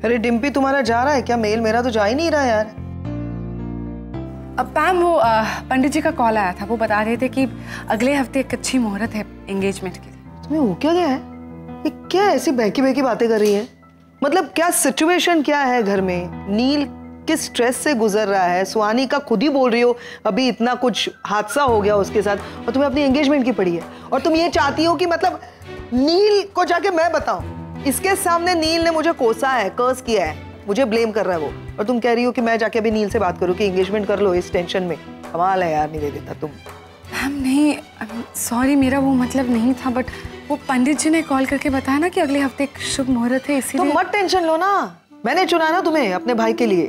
अरे डिम्पी, तुम्हारा जा रहा है क्या मेल? मेरा तो जा ही नहीं रहा यार। अब पैम, वो पंडित जी का कॉल आया था। वो बता रहे थे कि अगले हफ्ते एक अच्छी मुहूर्त है एंगेजमेंट के लिए। तुम्हें हो क्या गया है? ये क्या ऐसी बहकी बहकी बातें कर रही है? मतलब क्या सिचुएशन क्या है घर में? नील किस स्ट्रेस से गुजर रहा है? सुहानी का खुद ही बोल रही हो अभी इतना कुछ हादसा हो गया उसके साथ, और तुम्हें अपनी एंगेजमेंट की पड़ी है। और तुम ये चाहती हो कि मतलब नील को जाके मैं बताऊं? इसके सामने नील ने मुझे कोसा है, कर्स किया है, मुझे ब्लेम कर रहा है वो, और तुम कह रही हो कि मैं जाके अभी नील से बात करूं कि एंगेजमेंट कर लो इस टेंशन में। कमाल है यार निवेदिता तुम। मैम नहीं, सॉरी, मेरा वो मतलब नहीं था, बट वो पंडित जी ने कॉल करके बताया ना कि अगले हफ्ते एक शुभ मुहूर्त है, इसीलिए। तो मत टेंशन लो ना, मैंने चुना ना तुम्हें अपने भाई के लिए,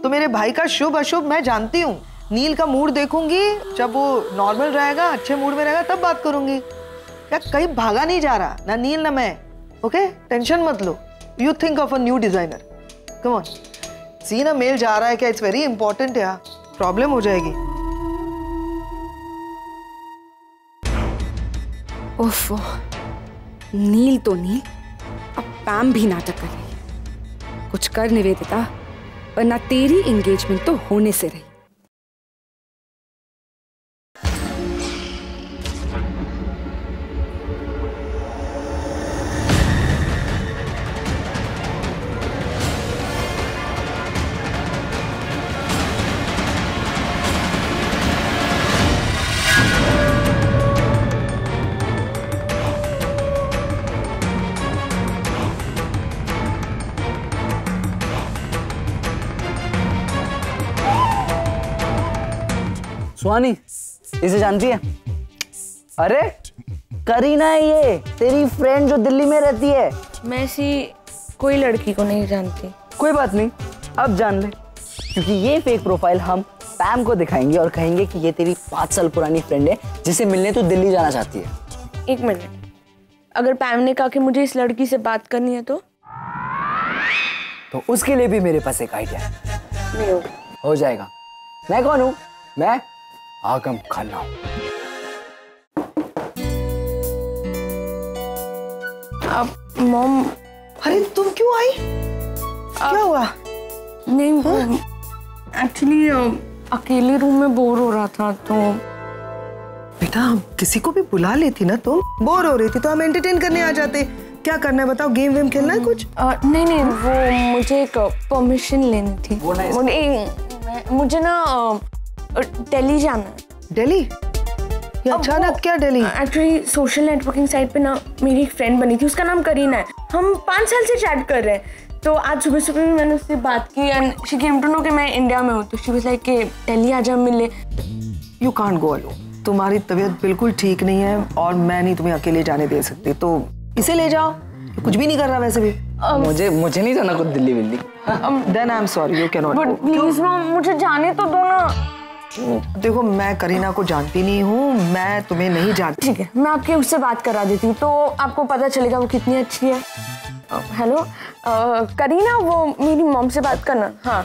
तो मेरे भाई का शुभ अशुभ मैं जानती हूँ। नील का मूड देखूंगी, जब वो नॉर्मल रहेगा, अच्छे मूड में रहेगा, तब बात करूंगी। यार कहीं भागा नहीं जा रहा, ना नील ना मैं। ओके, टेंशन मत लो। You think of a new designer. Come on, see ना मेल जा रहा है क्या? इट्स वेरी इंपॉर्टेंट यार, प्रॉब्लम हो जाएगी। ओफो, नील तो नील, अब पैम भी नाटक कर रही है। कुछ कर निवेदिता, वरना तेरी एंगेजमेंट तो होने से रही। सुहानी, इसे जानती है? अरे करीना है ये, तेरी फ्रेंड जो दिल्ली में रहती है। मैं ऐसी कोई लड़की को नहीं जानती। कोई बात नहीं, अब जान ले, क्योंकि ये फेक प्रोफाइल हम पैम को दिखाएंगे और कहेंगे कि ये तेरी 5 साल पुरानी फ्रेंड है जिसे मिलने तू दिल्ली जाना चाहती है। 1 मिनट, अगर पैम ने कहा कि मुझे इस लड़की से बात करनी है तो उसके लिए भी मेरे पास एक आइडिया है। नहीं होगा। हो जाएगा। मैं कौन हूँ? मैं आगम खन्ना हूँ। अब मॉम। अरे तुम क्यों आई? क्या हुआ? नहीं, एक्चुअली अकेले रूम में बोर हो रहा था तो। बेटा हम किसी को भी बुला लेती ना, तुम बोर हो रही थी तो हम एंटरटेन करने आ जाते। क्या करना है बताओ? गेम वेम खेलना है कुछ? नहीं, वो मुझे एक परमिशन लेनी थी। मुझे ना दिल्ली जाना है। दिल्ली? ये अचानक क्या Delhi? Actually social networking site पे ना मेरी एक फ्रेंड बनी थी, उसका नाम करीना है। हम 5 साल से चैट कर रहे हैं, तो आज सुबह सुबह में मैंने उससे बात की and she came to know कि मैं इंडिया में हूँ, तो शी वाज लाइक कि दिल्ली आ जा मिले। You can't go alone. तुम्हारी तबीयत बिल्कुल ठीक नहीं है और मैं नहीं तुम्हें अकेले जाने दे सकती, तो इसे ले जाओ। कुछ भी नहीं कर रहा वैसे भी। मुझे नहीं जाना कुछ दिल्ली विल्ली। Then I am sorry, you can not. But please mom, मुझे जाने तो दो ना। देखो मैं करीना को जानती नहीं हूँ, मैं तुम्हें नहीं जानती। ठीक है, मैं आपके उससे बात करा देती हूँ तो आपको पता चलेगा वो कितनी अच्छी है। हेलो करीना, वो मेरी मॉम से बात करना। हाँ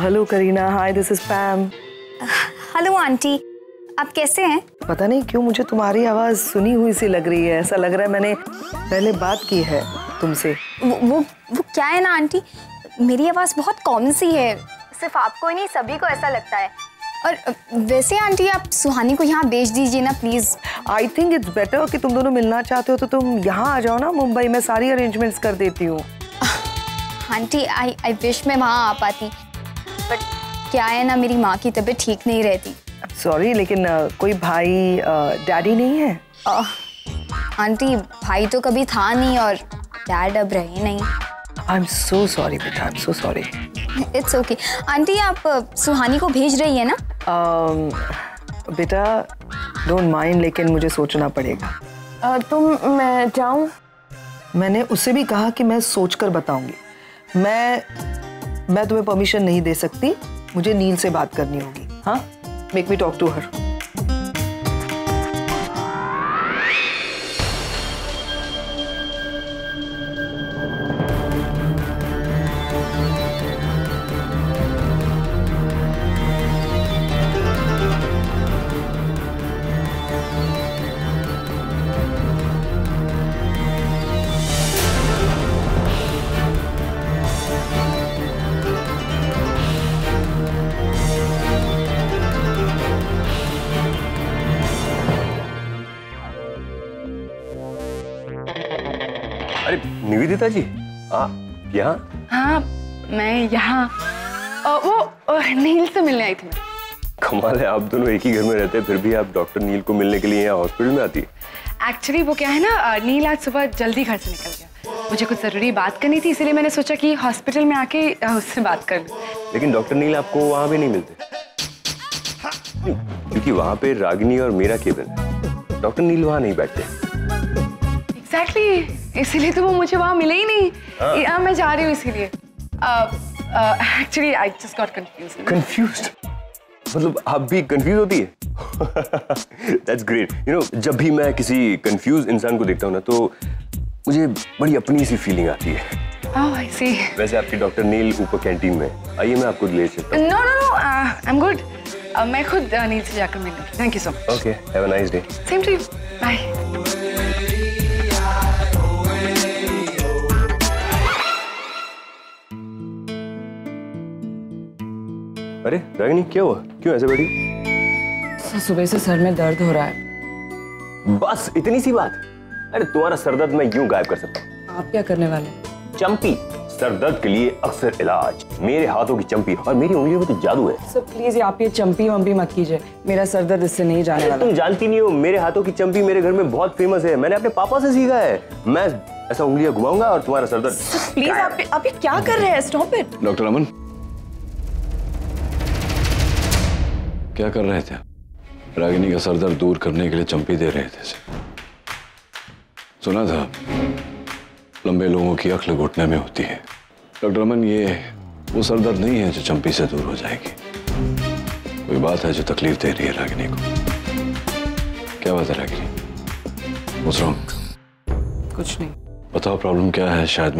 hello Kareena, hi this is पैम। Hello aunty, आप कैसे हैं? पता नहीं क्यों मुझे तुम्हारी आवाज सुनी हुई सी लग रही है। ऐसा लग रहा है मैंने पहले बात की है तुमसे। वो क्या है ना आंटी, मेरी आवाज़ बहुत कॉमन सी है, सिर्फ आपको ही नहीं सभी को ऐसा लगता है। और वैसे आंटी आप सुहानी को यहाँ भेज दीजिए ना please. I think it's better कि तुम दोनों मिलना चाहते हो तो तुम यहाँ आ जाओ ना मुंबई, मैं सारी अरेंजमेंट्स कर देती हूँ। आंटी आई विश मैं वहाँ आ पाती, बट क्या है ना मेरी माँ की तबीयत ठीक नहीं रहती। सॉरी, लेकिन कोई भाई डैडी नहीं है? आंटी भाई तो कभी था नहीं और डैड अब रहे नहीं। आई एम सो सॉरी बेटा, I am so sorry. It's okay aunty, आप सुहानी को भेज रही है ना? बेटा डोंट माइंड, लेकिन मुझे सोचना पड़ेगा। मैं जाऊं? मैंने उससे भी कहा कि मैं सोचकर बताऊंगी। मैं तुम्हें परमिशन नहीं दे सकती, मुझे नील से बात करनी होगी। हाँ, make me talk to her. अरे निवेदिता जी, आप यहाँ? हाँ, मैं यहाँ वो नील से मिलने आई थी मैं। कमाल है, आप दोनों एक ही घर में रहते हैं, फिर भी आप डॉक्टर नील को मिलने के लिए यहाँ हॉस्पिटल में आती है। एक्चुअली वो क्या है ना, नील आज सुबह जल्दी घर से निकल गया। मुझे कुछ जरूरी बात करनी थी, इसीलिए मैंने सोचा कि हॉस्पिटल में आके उससे बात कर लूं। लेकिन डॉक्टर नील आपको वहाँ भी नहीं मिलते, क्योंकि वहाँ पे रागिनी और मेरा केबिन है। डॉक्टर नील वहाँ नहीं बैठते। एग्जैक्टली, इसीलिए तो वो मुझे वहाँ मिले ही नहीं। मैं जा रही हूँ इसीलिए। Actually I just got confused. Confused? मतलब आप भी कंफ्यूज होती है? That's great. You know, जब भी मैं किसी कंफ्यूज इंसान को देखता हूँ ना, तो मुझे बड़ी अपनी सी फीलिंग आती है। Oh, I see. वैसे आपके डॉक्टर नील ऊपर कैंटीन में, आइए मैं आपको ले चलता हूँ। No, I'm good. मैं खुद नील से जाकर मिलूंगी। Thank you so much. Okay, have a nice day. Same to you. Bye. अरे रागिनी, क्या हुआ? क्यों ऐसे बैठी? सुबह से सर में दर्द हो रहा है। बस इतनी सी बात? अरे तुम्हारा सरदर्द मैं यूं गायब कर सकता हूँ। आप क्या करने वाले? चंपी। सरदर्द के लिए अक्सर इलाज मेरे हाथों की चंपी, और मेरी उंगलियों में तो जादू है। सर प्लीज आप ये चंपी वंपी मत कीजिए, मेरा सरदर्द इससे नहीं जाने वाला। तुम जानती नहीं हो, मेरे हाथों की चंपी मेरे घर में बहुत फेमस है। मैंने अपने पापा से सीखा है। मैं ऐसा उंगलियां घुमाऊंगा और तुम्हारा सरदर्द। प्लीज आप ये क्या कर रहे हैं? Stop it. डॉक्टर अमन, क्या कर रहे थे? रागिनी का सरदर्द दूर करने के लिए चंपी दे रहे थे। सुना था लंबे लोगों की अक्ल घुटने में होती है। डॉक्टर अमन, ये वो सरदर्द नहीं है जो चंपी से दूर हो जाएगी। कोई बात है जो तकलीफ दे रही है रागिनी को। क्या बात है रागिनी? What's wrong? कुछ नहीं। बताओ प्रॉब्लम क्या है? शायद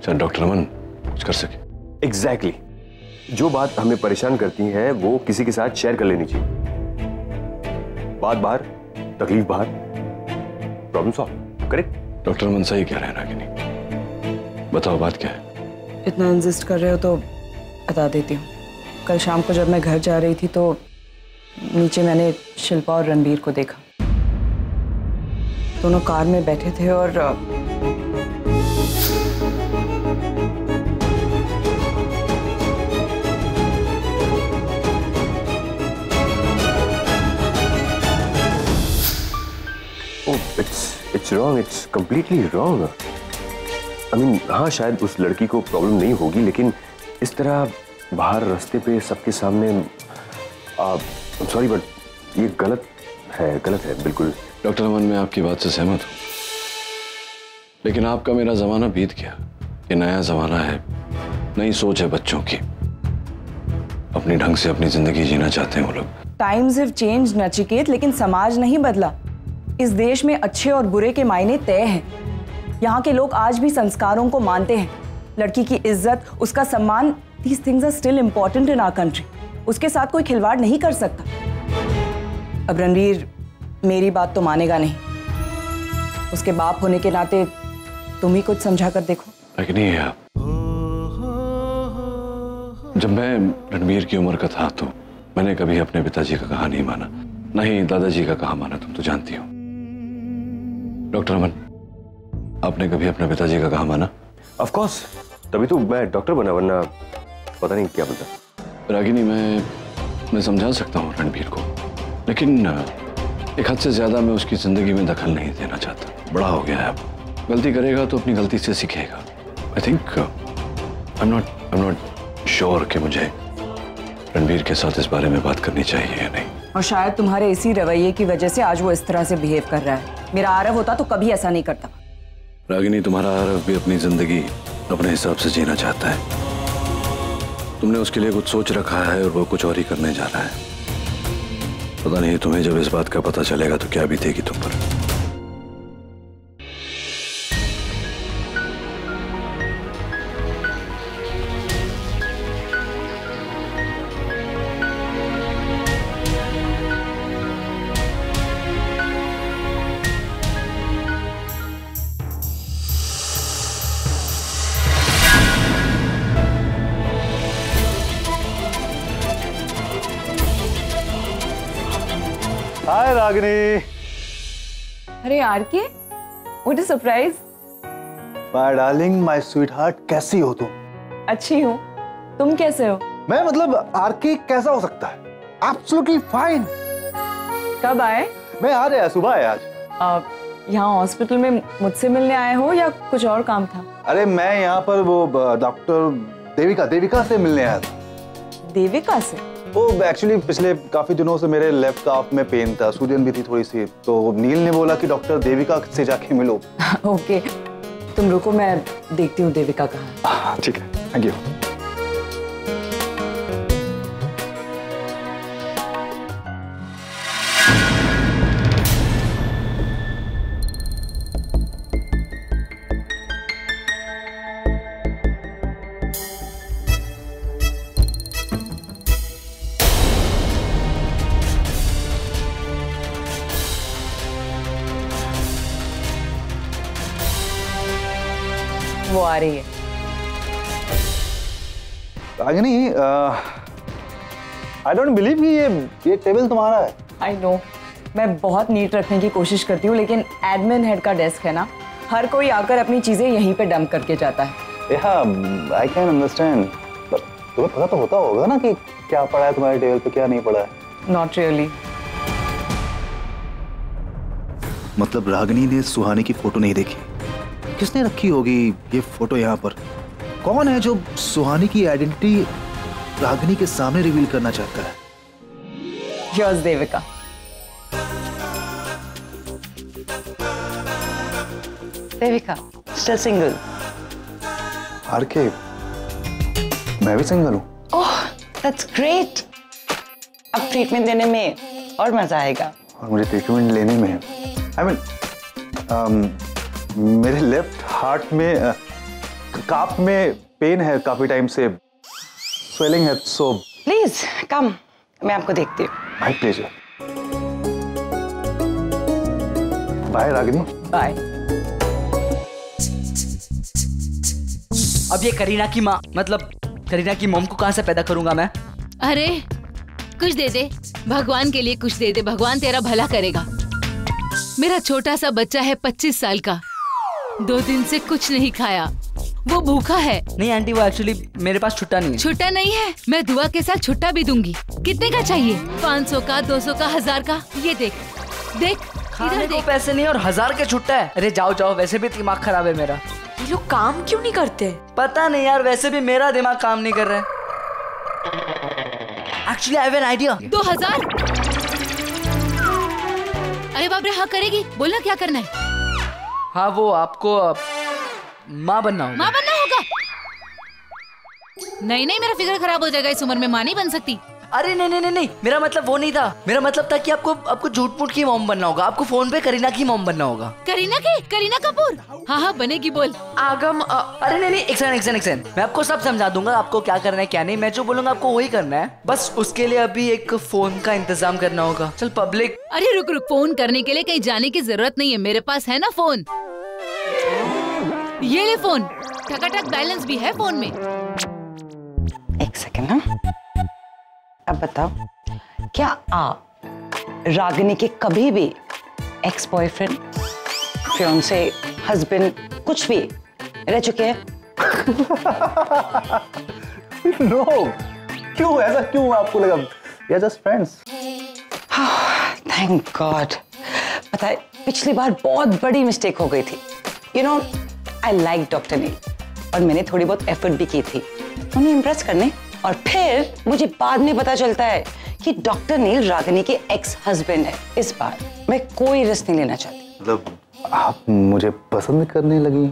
डॉक्टर अमन कुछ कर सके। एग्जैक्टली। जो बात हमें परेशान करती है वो किसी के साथ शेयर कर लेनी चाहिए। बात बाहर, तकलीफ बाहर, प्रॉब्लम सॉल्व। करेक्ट? डॉक्टर अमन सही कह रहे हैं रागिनी। बताओ बात क्या है? इतना इंसिस्ट कर रहे हो तो बता देती हूँ। कल शाम को जब मैं घर जा रही थी तो नीचे मैंने शिल्पा और रणबीर को देखा। दोनों कार में बैठे थे और It's wrong. It's completely wrong. I mean, हाँ शायद उस लड़की को प्रॉब्लम नहीं होगी, लेकिन इस तरह बाहर रास्ते पे सबके सामने सॉरी बट ये गलत है बिल्कुल। डॉक्टर अमन, मैं आपकी बात से सहमत हूँ, लेकिन आपका मेरा जमाना बीत गया। ये नया जमाना है, नई सोच है बच्चों की। अपने ढंग से अपनी जिंदगी जीना चाहते हैं वो लोग। टाइम्स हैव चेंज्ड नचिकेत, लेकिन समाज नहीं बदला। इस देश में अच्छे और बुरे के मायने तय हैं। यहाँ के लोग आज भी संस्कारों को मानते हैं। लड़की की इज्जत, उसका सम्मान, these things are still important in our country. उसके साथ कोई खिलवाड़ नहीं कर सकता। अब रणवीर मेरी बात तो मानेगा नहीं। उसके बाप होने के नाते तुम ही कुछ समझा कर देखो। लेकिन नहीं है, जब मैं रणवीर की उम्र का था तो मैंने कभी अपने पिताजी का कहा नहीं माना, ना ही दादाजी का कहा माना। तुम तो जानती हो। डॉक्टर अमन, आपने कभी अपने पिताजी का कहा माना? ऑफ कोर्स, तभी तो मैं डॉक्टर बना, वरना पता नहीं क्या बोलता। रागिनी, मैं समझा सकता हूँ रणबीर को, लेकिन एक हद से ज्यादा मैं उसकी जिंदगी में दखल नहीं देना चाहता। बड़ा हो गया है अब, गलती करेगा तो अपनी गलती से सीखेगा। I think I am not sure कि मुझे रणबीर के साथ इस बारे में बात करनी चाहिए या नहीं। और शायद तुम्हारे इसी रवैये की वजह से आज वो इस तरह से बिहेव कर रहा है। मेरा आरव होता तो कभी ऐसा नहीं करता। रागिनी, तुम्हारा आरव भी अपनी जिंदगी अपने हिसाब से जीना चाहता है। तुमने उसके लिए कुछ सोच रखा है और वो कुछ और ही करने जा रहा है। पता नहीं तुम्हें जब इस बात का पता चलेगा तो क्या बीतेगी तुम पर। हाय रागिनी। अरे यार के what a surprise. My darling, my sweet heart, कैसी हो तुम? अच्छी हूँ, तुम कैसे हो? मैं मतलब आरके कैसा हो सकता है? Absolutely fine. कब आए? मैं आ रहा, सुबह आया आज। यहाँ हॉस्पिटल में मुझसे मिलने आए हो या कुछ और काम था? अरे मैं यहाँ पर वो डॉक्टर देविका से मिलने आया था। देविका से? वो एक्चुअली पिछले काफी दिनों से मेरे लेफ्ट काफ में पेन था, सूजन भी थी थोड़ी सी, तो नील ने बोला कि डॉक्टर देविका से जाके मिलो। ओके, तुम रुको, मैं देखती हूँ देविका कहाँ। हाँ ठीक है, थैंक यू। वो आ रही है। रागिनी, आई डोंट बिलीव कि ये टेबल तुम्हारा है। आई नो, मैं बहुत नीट रखने की कोशिश करती हूँ, लेकिन एडमिन हेड का डेस्क है ना, हर कोई आकर अपनी चीजें यहीं पे डंप करके जाता है। आई कैन अंडरस्टैंड, बट तुम्हें पता तो होता होगा ना कि क्या पड़ा है तुम्हारे टेबल पे, क्या नहीं पड़ा है। Not really. मतलब रागिनी ने सुहानी की फोटो नहीं देखी? किसने रखी होगी ये फोटो यहाँ पर? कौन है जो सुहानी की आइडेंटिटी रागिनी के सामने रिवील करना चाहता है? Here's Devika. Devika, still single? RK, मैं भी सिंगल हूँ। ओह, that's great। अब ट्रीटमेंट देने में और मजा आएगा। और मुझे ट्रीटमेंट लेने में, मेरे लेफ्ट हार्ट में काफ में पेन है काफी टाइम से, स्वेलिंग है, सो प्लीज कम, मैं आपको देखती हूँ। My pleasure. Bye Ragini. Bye. अब ये करीना की माँ, मतलब करीना की मॉम को कहाँ से पैदा करूंगा मैं? अरे कुछ दे दे, भगवान के लिए कुछ दे दे, भगवान तेरा भला करेगा। मेरा छोटा सा बच्चा है 25 साल का, 2 दिन से कुछ नहीं खाया, वो भूखा है। नहीं आंटी, वो एक्चुअली मेरे पास छुट्टा नहीं है। छुट्टा नहीं है? मैं दुआ के साथ छुट्टा भी दूंगी। कितने का चाहिए? 500 का, 200 का, 1000 का? ये देख देख, खाने को पैसे नहीं और 1000 के छुट्टा है। अरे जाओ जाओ, वैसे भी दिमाग खराब है मेरा। ये लोग काम क्यों नहीं करते? पता नहीं यार, वैसे भी मेरा दिमाग काम नहीं कर रहा है। Actually I have an idea. 2000? अरे बाप रे, हाँ करेगी, बोलना क्या करना है? हाँ, वो आपको माँ बनना होगा। माँ बनना होगा? नहीं नहीं, मेरा फिगर खराब हो जाएगा, इस उम्र में माँ नहीं बन सकती। अरे नहीं नहीं नहीं नहीं, मेरा मतलब वो नहीं था। मेरा मतलब था कि आपको झूठ मूठ की मॉम बनना होगा। आपको फोन पे करीना की मॉम बनना होगा। करीना की? करीना कपूर? हाँ हाँ बनेगी, बोल। आगम अरे नहीं नहीं, एक सेकंड, मैं आपको सब समझा दूंगा, आपको क्या करना है क्या नहीं। मैं जो बोलूंगा आपको वही करना है, बस उसके लिए अभी एक फोन का इंतजाम करना होगा। चल पब्लिक। अरे रुक रुक, फोन करने के लिए कहीं जाने की जरूरत नहीं है, मेरे पास है ना फोन। ये ले फोन, ठकाठक बैलेंस भी है फोन में। एक सेकंड ना, अब बताओ, क्या आप रागिनी के कभी भी एक्स बॉयफ्रेंड, फियांसे, हस्बैंड कुछ भी रह चुके हैं? नो, क्यों ऐसा क्यों आपको लगा? We are just friends. Thank God. पता है, पिछली बार बहुत बड़ी मिस्टेक हो गई थी। You know, I like doctor Neel, और मैंने थोड़ी बहुत एफर्ट भी की थी उन्हें इम्प्रेस करने, और फिर मुझे बाद में पता चलता है कि डॉक्टर नील रागिनी के एक्स हस्बैंड है। इस बार मैं कोई रिस्क नहीं लेना चाहती। मतलब आप मुझे पसंद करने लगी?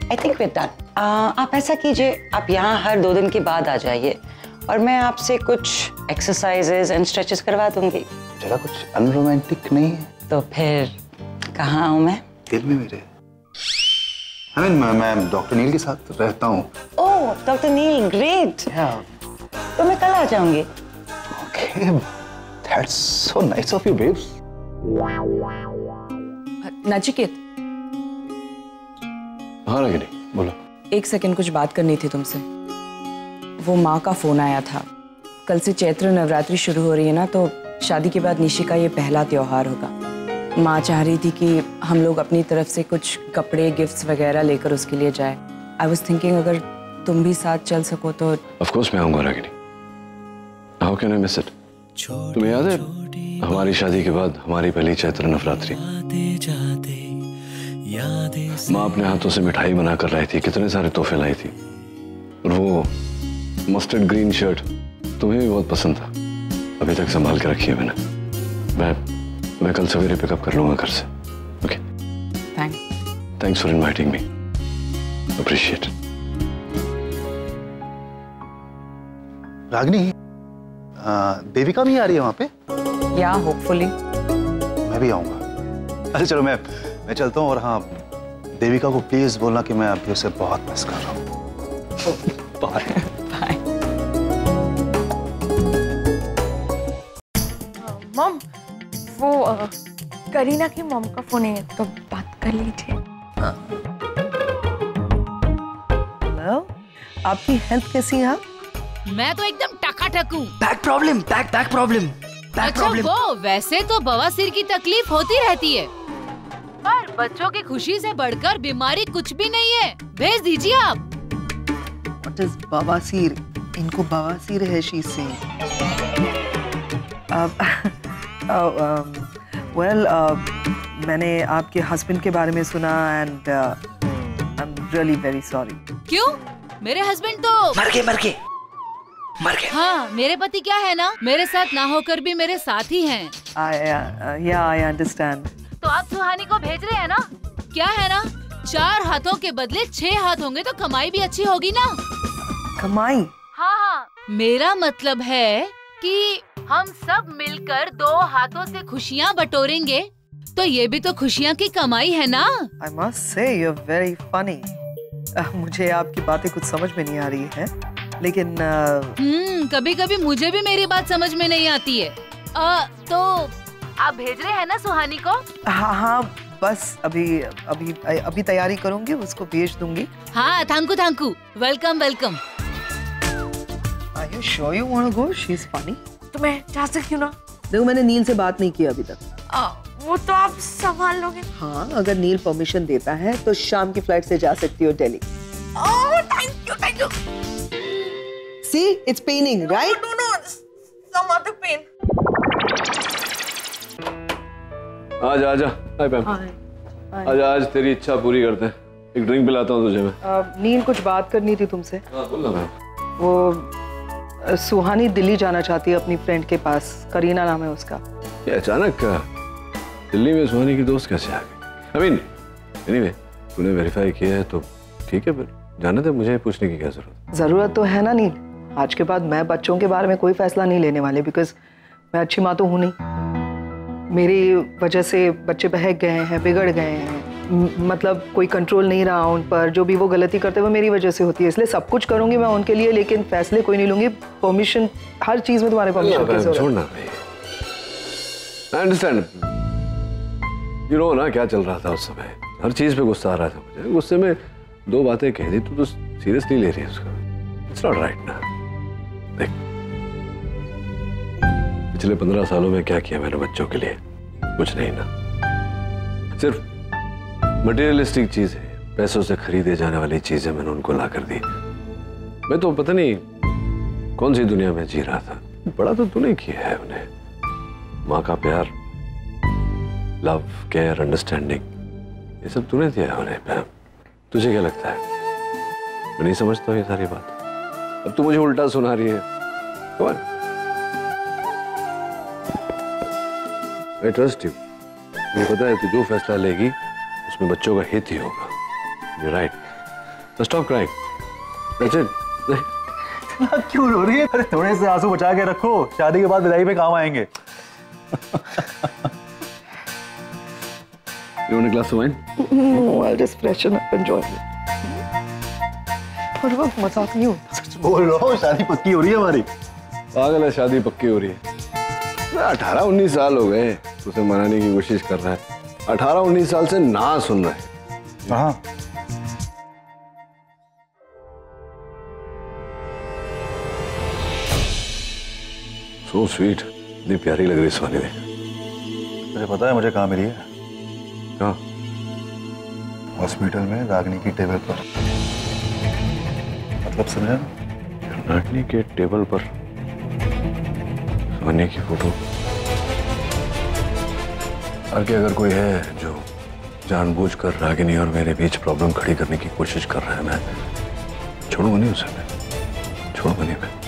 I think we're done। आप ऐसा कीजिए, आप यहाँ हर 2 दिन के बाद आ जाइए और मैं आपसे कुछ एक्सरसाइजेज एंड स्ट्रेचेस करवा दूंगी। जरा कुछ अनरोमांटिक नहीं है? तो फिर कहाँ हूँ मैं? दिल में मेरे। मैं डॉक्टर नील के साथ रहता हूँ। Oh, doctor Neel, great. तो मैं कल आ जाऊंगी। Okay, that's so nice of you babes. Nachiket. हाँ रागिनी, बोलो। एक सेकंड, कुछ बात करनी थी तुमसे। वो माँ का फोन आया था, कल से चैत्र नवरात्रि शुरू हो रही है ना, तो शादी के बाद निशी का ये पहला त्योहार होगा। माँ चाह रही थी कि हम लोग अपनी तरफ से कुछ कपड़े गिफ्ट्स वगैरह लेकर उसके लिए जाए। आई वॉज थिंकिंग अगर तुम भी साथ चल सको तो। ऑफ कोर्स मैं आऊंगा Ragini. How can I miss it? तुम्हें याद है हमारी शादी के बाद हमारी पहली चैत्र नवरात्रि? माँ अपने हाथों से मिठाई बना कर लाई थी, कितने सारे तोहफे लाई थी। और वो मस्टर्ड ग्रीन शर्ट तुम्हें भी बहुत पसंद था, अभी तक संभाल के रखी है मैंने। मैं कल सवेरे पिकअप कर लूंगा घर से। Okay? Thanks for inviting me, appreciate. Ragini, Devika भी आ रही है वहां पे? या होपफुली। मैं भी आऊंगा। अच्छा चलो मैं चलता हूँ। और हाँ, देविका को प्लीज बोलना कि मैं अभी उसे बहुत मिस कर रहा हूँ। बाय। मॉम, वो करीना की मॉम का फोन है तो बात कर लीजिए। हेलो, आपकी हेल्थ कैसी है? मैं तो एकदम टकाटक हूँ। Back problem. अच्छा वो वैसे तो बवासीर की तकलीफ होती रहती है, पर बच्चों की खुशी से बढ़कर बीमारी कुछ भी नहीं है। भेज दीजिए आप। What is बवासीर? इनको बवासीर है शी से। मैंने आपके हस्बैंड के बारे में सुना and I am really very sorry. क्यों? मेरे हस्बैंड तो मर गए। हाँ, मेरे पति क्या है ना, मेरे साथ ना होकर भी मेरे साथ ही हैं। I understand. तो आप सुहानी को भेज रहे हैं ना? क्या है ना, 4 हाथों के बदले 6 हाथ होंगे तो कमाई भी अच्छी होगी ना। कमाई? हाँ, मेरा मतलब है कि हम सब मिलकर 2 हाथों से खुशियाँ बटोरेंगे तो ये भी तो खुशियाँ की कमाई है ना। I must say you're very funny. मुझे आपकी बातें कुछ समझ में नहीं आ रही है, लेकिन कभी कभी मुझे भी मेरी बात समझ में नहीं आती है। तो आप भेज रहे हैं ना सुहानी को? हाँ, बस अभी तैयारी करूंगी, उसको भेज दूंगी। हाँ, thank you. Welcome. Are you sure you want to go? She's funny. तो मैं जा सकती हूँ ना? देखो, मैंने नील से बात नहीं की अभी तक। वो तो आप संभाल लोगे। हाँ, अगर नील परमिशन देता है तो शाम की फ्लाइट से जा सकती हो Delhi. Thank you. See, it's paining, right? No, some other pain. आजा। हाय पैम। आजा, आज तेरी इच्छा पूरी करते हैं। एक ड्रिंक पिलाता हूँ तुझे मैं। नील, कुछ बात करनी थी तुमसे। हाँ, बोल ना मैम। वो सुहानी दिल्ली जाना चाहती है अपनी फ्रेंड के पास, करीना नाम है उसका। ये अचानक दिल्ली में सुहानी की दोस्त कैसे आ गई? I mean, anyway, तूने वेरीफाई किया है तो ठीक है, फिर जाने दे, मुझे पूछने की क्या जरूरत तो है ना नील। आज के बाद मैं बच्चों के बारे में कोई फैसला नहीं लेने वाली, बिकॉज मैं अच्छी माँ तो हूँ नहीं। मेरी वजह से बच्चे बहक गए हैं, बिगड़ गए हैं, मतलब कोई कंट्रोल नहीं रहा उन पर। जो भी वो गलती करते हुए मेरी वजह से होती है, इसलिए सब कुछ करूंगी मैं उनके लिए, लेकिन फैसले कोई नहीं लूंगी। परमिशन, हर चीज में तुम्हारे परमिशन की जरूरत है। छोड़ना भाई, आई अंडरस्टैंड। यू नो ना क्या चल रहा था उस समय, हर चीज पे गुस्सा आ रहा था मुझे। गुस्से में 2 बातें कह दी तो सीरियसली ले रही है उसको। इट्स नॉट राइट ना। देख, पिछले 15 सालों में क्या किया मैंने बच्चों के लिए? कुछ नहीं ना। सिर्फ मटेरियलिस्टिक चीजें, पैसों से खरीदे जाने वाली चीजें मैंने उनको ला कर दी। मैं तो पता नहीं कौन सी दुनिया में जी रहा था। बड़ा तो तूने किया है उन्हें। माँ का प्यार, लव, केयर, अंडरस्टैंडिंग, ये सब तूने दिया है उन्हें। तुझे क्या लगता है मैं नहीं समझता ये सारी बात? अब तू मुझे उल्टा सुना रही है। कौन? I trust you. मुझे पता है तू जो फैसला लेगी उसमें बच्चों का हित ही होगा। You're right. So stop crying. That's it. क्यों रो रही है? अरे थोड़े से आंसू बचा के रखो, शादी के बाद विदाई में काम आएंगे। You want a glass of wine? No, I'll just freshen up and join you. और वो मजाक नहीं होता। बोल रहा हूँ, शादी पक्की हो रही है हमारी। पागल है, शादी पक्की हो रही है। 18-19 साल हो गए, उसे मनाने की कोशिश कर रहा है। 18-19 साल से ना सुन रहा है। हाँ, So sweet. इतनी प्यारी लग रही सुहानी देख। मुझे पता है मुझे कहाँ मिली है। कहाँ? हॉस्पिटल में रागिनी की टेबल पर। मतलब समझा? रागिनी के टेबल पर सुहानी की फोटो। आगे अगर कोई है जो जानबूझकर रागिनी और मेरे बीच प्रॉब्लम खड़ी करने की कोशिश कर रहा है, मैं छोड़ूंगा नहीं उसे, मैं छोड़ूंगा नहीं मैं।